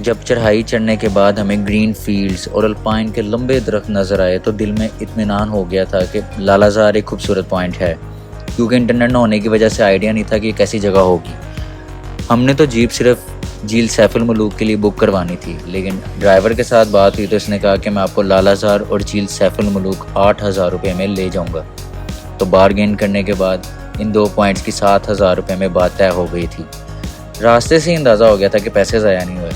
जब चढ़ाई चढ़ने के बाद हमें ग्रीन फील्ड्स और अल्पाइन के लंबे दरख्त नज़र आए तो दिल में इत्मीनान हो गया था कि लालाज़ार एक खूबसूरत पॉइंट है, क्योंकि इंटरनेट न होने की वजह से आइडिया नहीं था कि कैसी जगह होगी। हमने तो जीप सिर्फ झील सैफुल मलूक के लिए बुक करवानी थी, लेकिन ड्राइवर के साथ बात हुई तो इसने कहा कि मैं आपको लालाज़ार और झील सैफुल मलूक 8,000 रुपये में ले जाऊँगा। तो बारगेन करने के बाद इन 2 पॉइंट्स की 7,000 रुपये में बात तय हो गई थी। रास्ते से ही अंदाज़ा हो गया था कि पैसे ज़ाया नहीं हुए।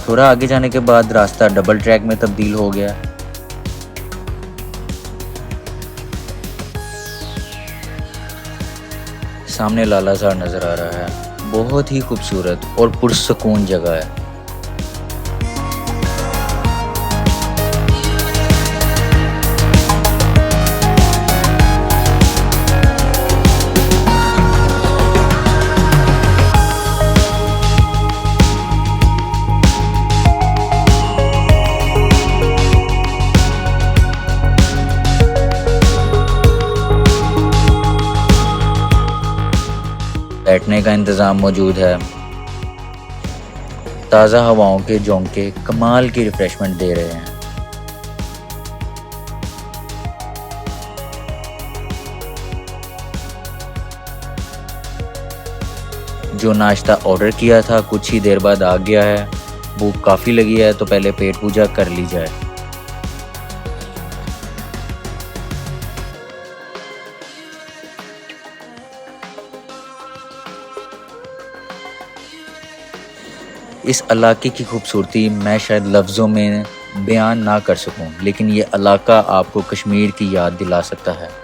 थोड़ा आगे जाने के बाद रास्ता डबल ट्रैक में तब्दील हो गया। सामने लालाज़ार नज़र आ रहा है, बहुत ही खूबसूरत और पुरसकून जगह है। बैठने का इंतज़ाम मौजूद है। ताज़ा हवाओं के झोंके कमाल की रिफ्रेशमेंट दे रहे हैं। जो नाश्ता ऑर्डर किया था कुछ ही देर बाद आ गया है। भूख काफ़ी लगी है तो पहले पेट पूजा कर ली जाए। इस इलाके की खूबसूरती मैं शायद लफ्ज़ों में बयान ना कर सकूं, लेकिन ये इलाका आपको कश्मीर की याद दिला सकता है।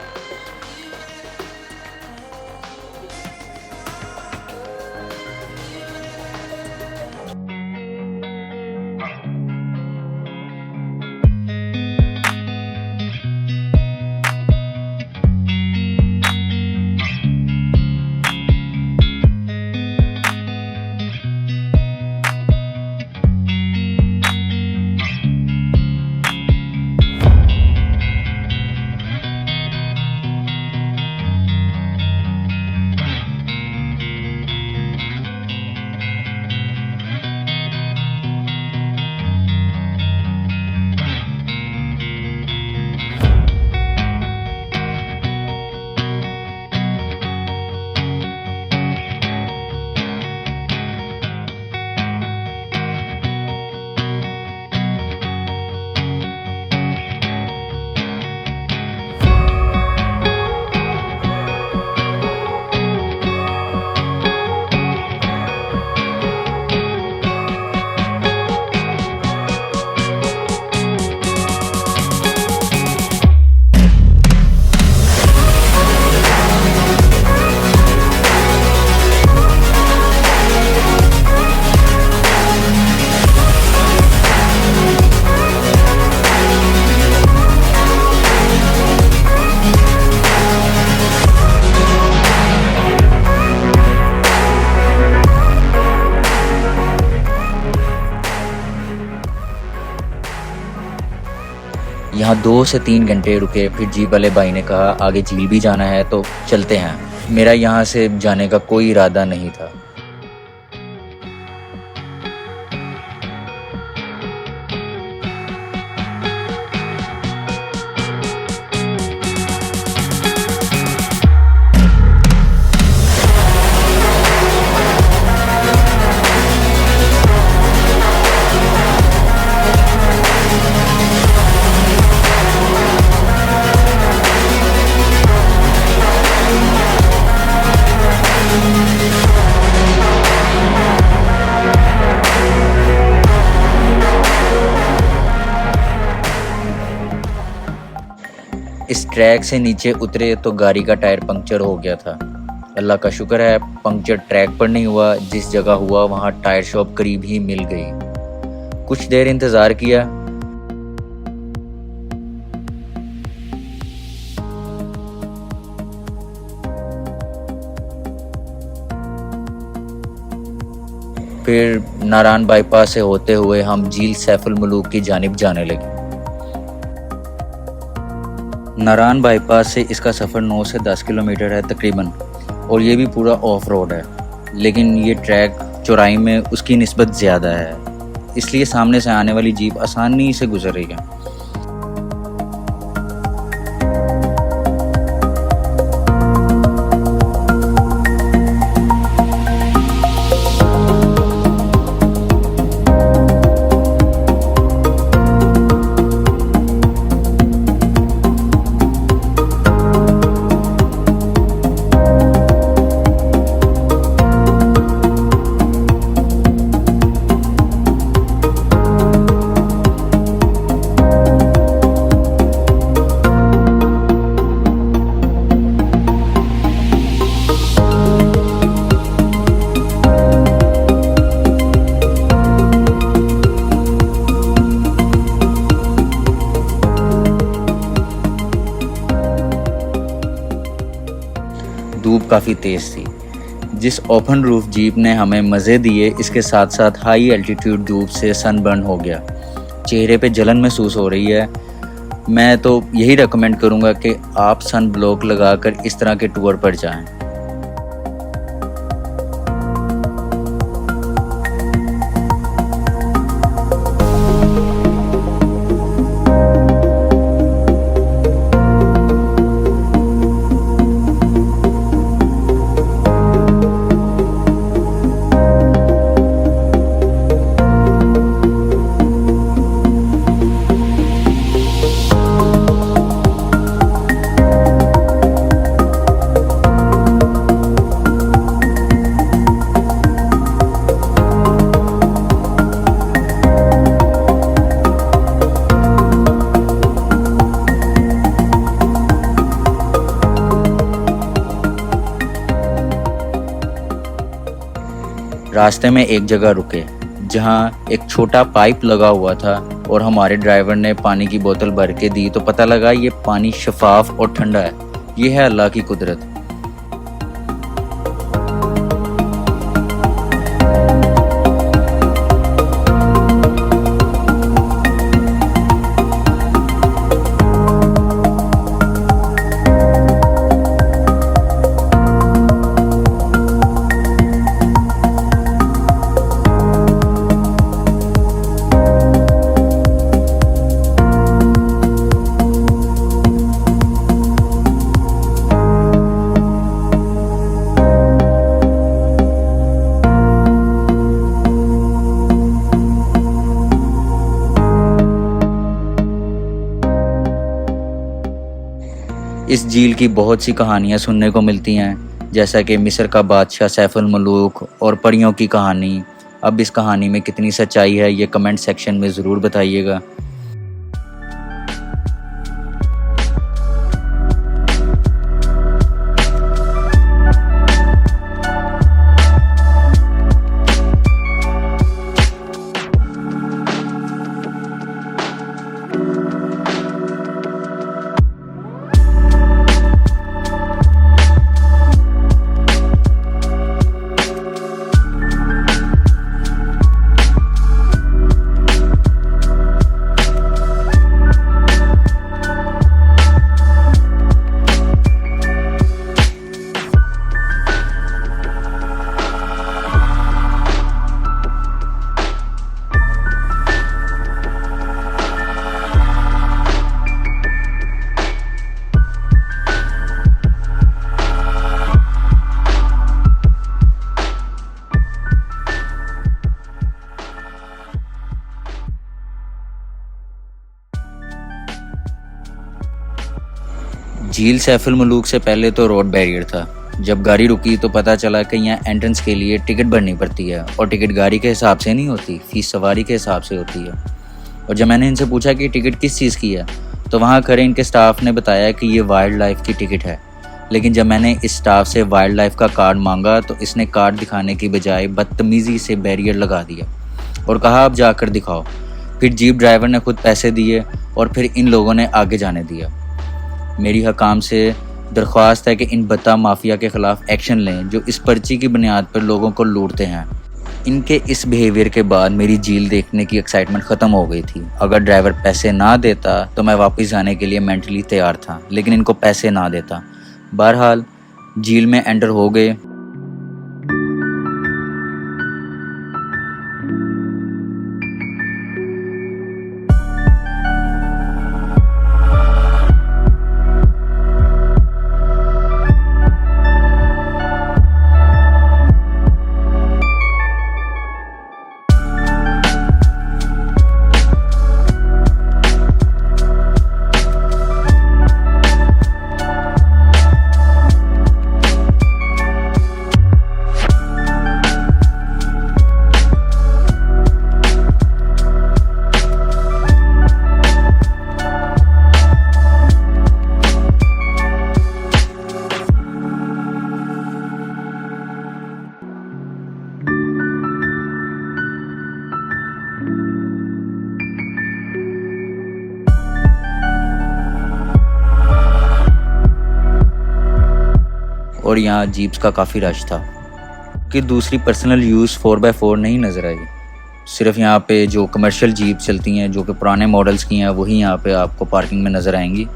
यहाँ 2 से 3 घंटे रुके, फिर जीप वाले भाई ने कहा आगे झील भी जाना है तो चलते हैं। मेरा यहाँ से जाने का कोई इरादा नहीं था। इस ट्रैक से नीचे उतरे तो गाड़ी का टायर पंक्चर हो गया था। अल्लाह का शुक्र है पंक्चर ट्रैक पर नहीं हुआ, जिस जगह हुआ वहाँ टायर शॉप करीब ही मिल गई। कुछ देर इंतज़ार किया। फिर नारान बाईपास से होते हुए हम झील सैफुल मलूक की जानिब जाने लगे। नारान बाईपास से इसका सफ़र 9 से 10 किलोमीटर है तकरीबन, और ये भी पूरा ऑफ रोड है, लेकिन ये ट्रैक चौड़ाई में उसकी निस्बत ज़्यादा है, इसलिए सामने से आने वाली जीप आसानी से गुजर रही है। धूप काफ़ी तेज़ थी। जिस ओपन रूफ जीप ने हमें मज़े दिए, इसके साथ साथ हाई एल्टीट्यूड धूप से सनबर्न हो गया, चेहरे पे जलन महसूस हो रही है। मैं तो यही रेकमेंड करूँगा कि आप सन ब्लॉक लगाकर इस तरह के टूर पर जाएं। रास्ते में एक जगह रुके जहां एक छोटा पाइप लगा हुआ था, और हमारे ड्राइवर ने पानी की बोतल भर के दी तो पता लगा ये पानी शफाफ और ठंडा है। ये है अल्लाह की कुदरत। इस झील की बहुत सी कहानियाँ सुनने को मिलती हैं, जैसा कि मिस्र का बादशाह सैफुल मलूक और परियों की कहानी। अब इस कहानी में कितनी सच्चाई है, ये कमेंट सेक्शन में ज़रूर बताइएगा। झील सैफुल मलूक से पहले तो रोड बैरियर था। जब गाड़ी रुकी तो पता चला कि यहाँ एंट्रेंस के लिए टिकट भरनी पड़ती है, और टिकट गाड़ी के हिसाब से नहीं होती, फीस सवारी के हिसाब से होती है। और जब मैंने इनसे पूछा कि टिकट किस चीज़ की है, तो वहाँ खड़े इनके स्टाफ ने बताया कि ये वाइल्ड लाइफ की टिकट है। लेकिन जब मैंने इस स्टाफ से वाइल्ड लाइफ का कार्ड मांगा तो इसने कार्ड दिखाने की बजाय बदतमीज़ी से बैरियर लगा दिया और कहा अब जाकर दिखाओ। फिर जीप ड्राइवर ने खुद पैसे दिए और फिर इन लोगों ने आगे जाने दिया। मेरी हकाम से दरख्वास्त है कि इन बता माफिया के ख़िलाफ़ एक्शन लें जो इस पर्ची की बुनियाद पर लोगों को लूटते हैं। इनके इस बिहेवियर के बाद मेरी झील देखने की एक्साइटमेंट ख़त्म हो गई थी। अगर ड्राइवर पैसे ना देता तो मैं वापस जाने के लिए मेंटली तैयार था, लेकिन इनको पैसे ना देता। बहरहाल झील में एंटर हो गए। और यहाँ जीप्स का काफ़ी रश था कि दूसरी पर्सनल यूज़ 4x4 नहीं नज़र आई। सिर्फ यहाँ पे जो कमर्शियल जीप चलती हैं, जो कि पुराने मॉडल्स की हैं, वही यहाँ पे आपको पार्किंग में नज़र आएंगी।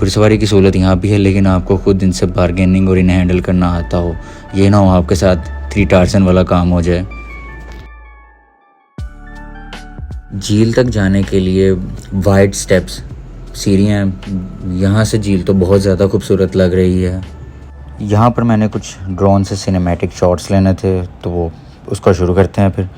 घुड़सवारी की सहूलत यहाँ भी है, लेकिन आपको खुद इनसे बार्गेनिंग और इन्हें हैंडल करना आता हो। ये ना हो आपके साथ 3 टार्सन वाला काम हो जाए। झील तक जाने के लिए वाइड स्टेप्स, सीढ़ियाँ, यहाँ से झील तो बहुत ज़्यादा खूबसूरत लग रही है। यहाँ पर मैंने कुछ ड्रोन से सिनेमैटिक शॉट्स लेने थे, तो वो उसको शुरू करते हैं फिर।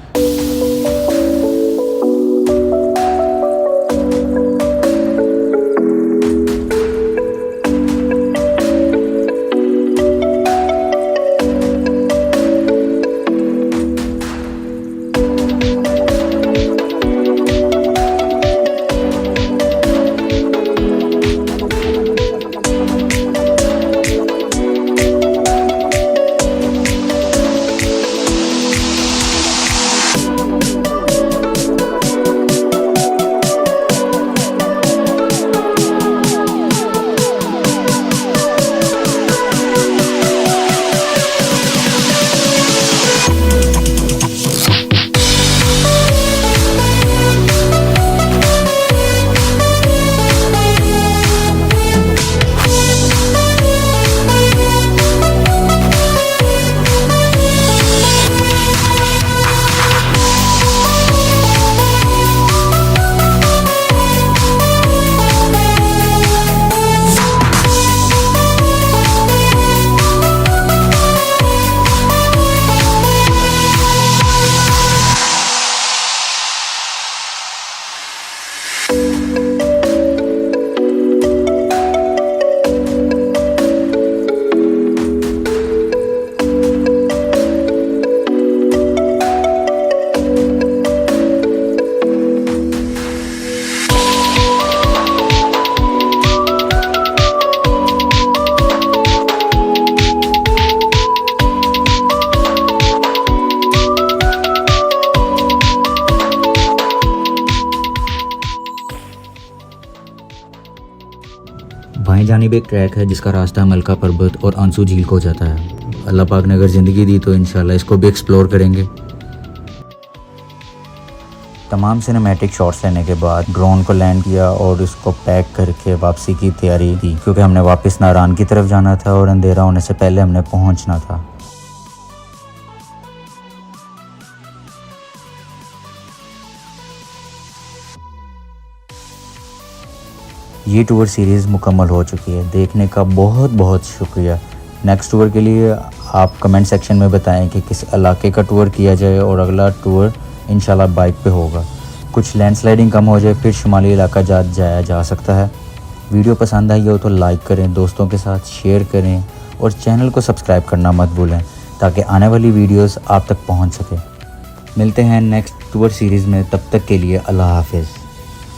बाएं जानिब एक ट्रैक है जिसका रास्ता मलका पर्वत और आंसू झील को जाता है। अल्लाह पाक ने अगर ज़िंदगी दी तो इंशाल्लाह इसको भी एक्सप्लोर करेंगे। तमाम सिनेमैटिक शॉट्स लेने के बाद ड्रोन को लैंड किया और इसको पैक करके वापसी की तैयारी की, क्योंकि हमने वापस नारान की तरफ जाना था और अंधेरा होने से पहले हमने पहुंचना था। ये टूर सीरीज़ मुकम्मल हो चुकी है। देखने का बहुत बहुत शुक्रिया। नेक्स्ट टूर के लिए आप कमेंट सेक्शन में बताएं कि किस इलाके का टूर किया जाए और अगला टूर इंशाल्लाह बाइक पे होगा। कुछ लैंडस्लाइडिंग कम हो जाए फिर शुमाली इलाका जाया जा सकता है। वीडियो पसंद आई हो तो लाइक करें, दोस्तों के साथ शेयर करें और चैनल को सब्सक्राइब करना मत भूलें ताकि आने वाली वीडियोस आप तक पहुंच सके। मिलते हैं नेक्स्ट टूर सीरीज़ में, तब तक के लिए अल्लाह हाफिज़।